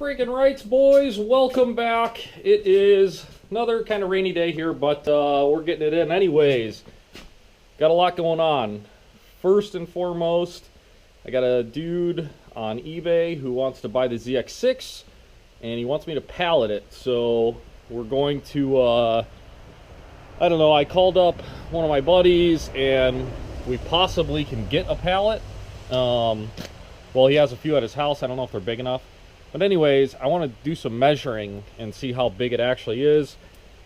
Freaking rights, boys. Welcome back. It is another kind of rainy day here, but we're getting it in anyways. Got a lot going on. First and foremost, I got a dude on eBay who wants to buy the ZX6, and he wants me to pallet it. So we're going to, I don't know, I called up one of my buddies, and we possibly can get a pallet. Well, he has a few at his house. I don't know if they're big enough. But anyways, I want to do some measuring and see how big it actually is.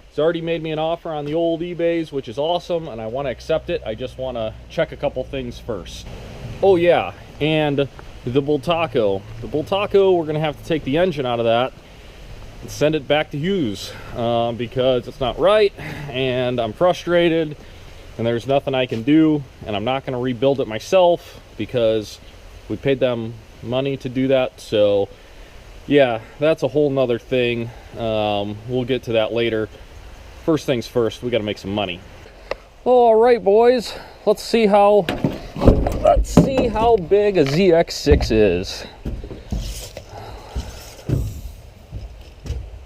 He's already made me an offer on the old eBays, which is awesome, and I want to accept it. I just want to check a couple things first. Oh yeah, and the Bultaco. The Bultaco, we're going to have to take the engine out of that and send it back to Hughes because it's not right, and I'm frustrated, and there's nothing I can do, and I'm not going to rebuild it myself because we paid them money to do that. So yeah, that's a whole nother thing. We'll get to that later. First things first, we got to make some money. All right, boys, let's see how big a ZX6 is.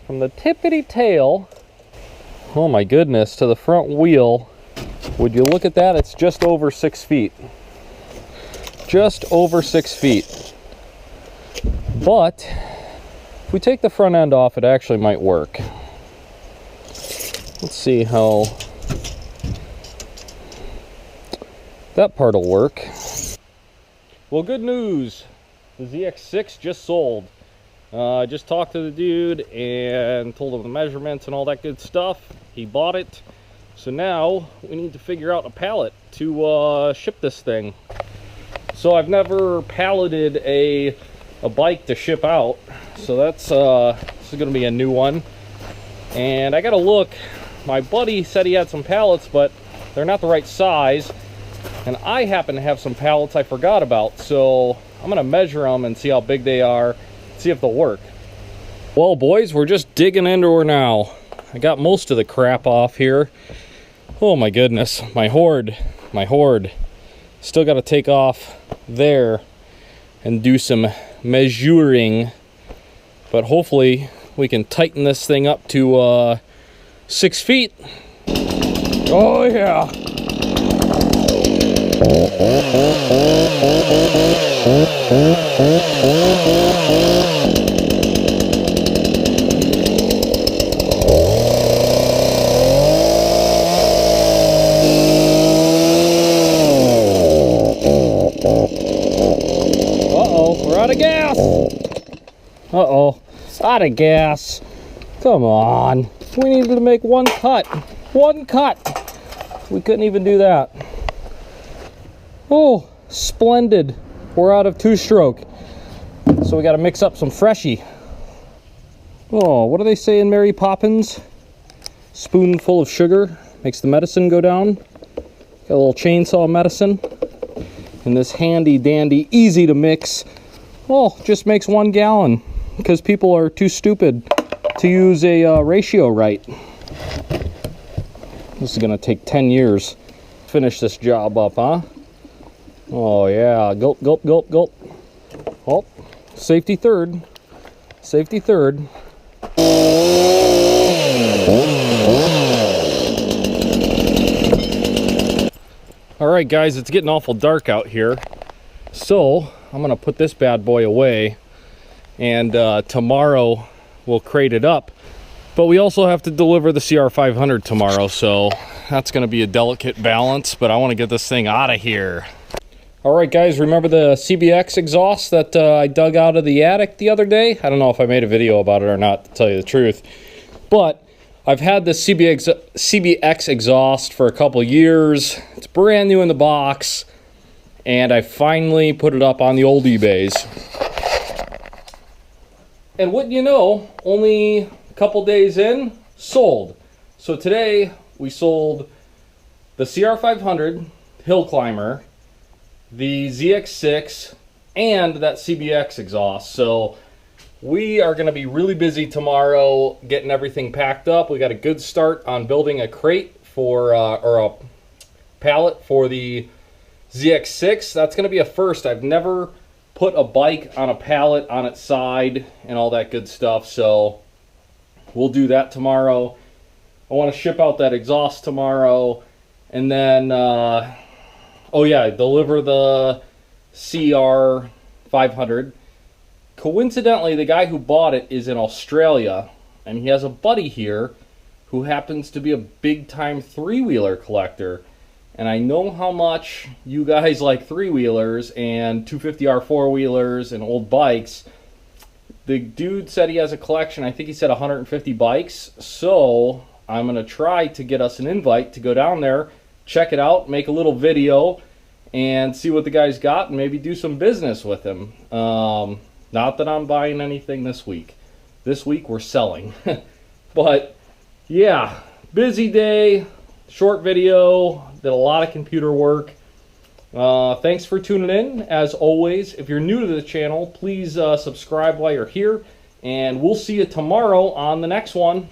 From the tippity tail, oh my goodness, to the front wheel, would you look at that? It's just over 6 feet. Just over 6 feet. But if we take the front end off, it actually might work. Let's see how that part will work. Well, good news. The ZX6 just sold. I just talked to the dude and told him the measurements and all that good stuff. He bought it. So now we need to figure out a pallet to ship this thing. So I've never palleted a bike to ship out. So that's this is gonna be a new one, and I gotta look. My buddy said he had some pallets, but they're not the right size, and I happen to have some pallets I forgot about, so I'm gonna measure them and see how big they are, see if they'll work. Well, boys, we're just digging into her now. I got most of the crap off here. Oh my goodness, my hoard. Still got to take off there and do some measuring, but hopefully we can tighten this thing up to 6 feet. Oh yeah. Uh-oh, we're out of gas. Uh-oh, out of gas. Come on. We needed to make one cut. One cut. We couldn't even do that. Oh, splendid. We're out of two-stroke. So we got to mix up some Freshie. Oh, what do they say in Mary Poppins? Spoonful of sugar makes the medicine go down. Got a little chainsaw medicine. And this handy dandy, easy to mix, well, just makes 1 gallon because people are too stupid to use a ratio right. This is gonna take 10 years. Finish this job up, huh? Oh yeah, gulp, gulp, gulp, gulp. Oh, safety third. Safety third. All right, guys, it's getting awful dark out here. So I'm gonna put this bad boy away, and tomorrow we'll crate it up. But we also have to deliver the CR500 tomorrow, so that's gonna be a delicate balance, but I wanna get this thing out of here. All right, guys, remember the CBX exhaust that I dug out of the attic the other day? I don't know if I made a video about it or not, to tell you the truth. But I've had the CBX exhaust for a couple years. It's brand new in the box, and I finally put it up on the old eBays. And wouldn't you know, only a couple days in, sold. So today we sold the CR500 Hill Climber, the ZX6, and that CBX exhaust. So we are going to be really busy tomorrow getting everything packed up. We got a good start on building a crate for or a pallet for the ZX6. That's going to be a first. I've never put a bike on a pallet on its side and all that good stuff. So we'll do that tomorrow. I want to ship out that exhaust tomorrow, and then oh yeah, deliver the CR 500. Coincidentally, the guy who bought it is in Australia, and he has a buddy here who happens to be a big-time three-wheeler collector. And I know how much you guys like three-wheelers and 250R four-wheelers and old bikes. The dude said he has a collection, I think he said 150 bikes. So I'm going to try to get us an invite to go down there, check it out, make a little video, and see what the guy's got, and maybe do some business with him. Not that I'm buying anything this week. This week we're selling. But yeah, busy day, short video, did a lot of computer work. Thanks for tuning in. As always, if you're new to the channel, please subscribe while you're here, and we'll see you tomorrow on the next one.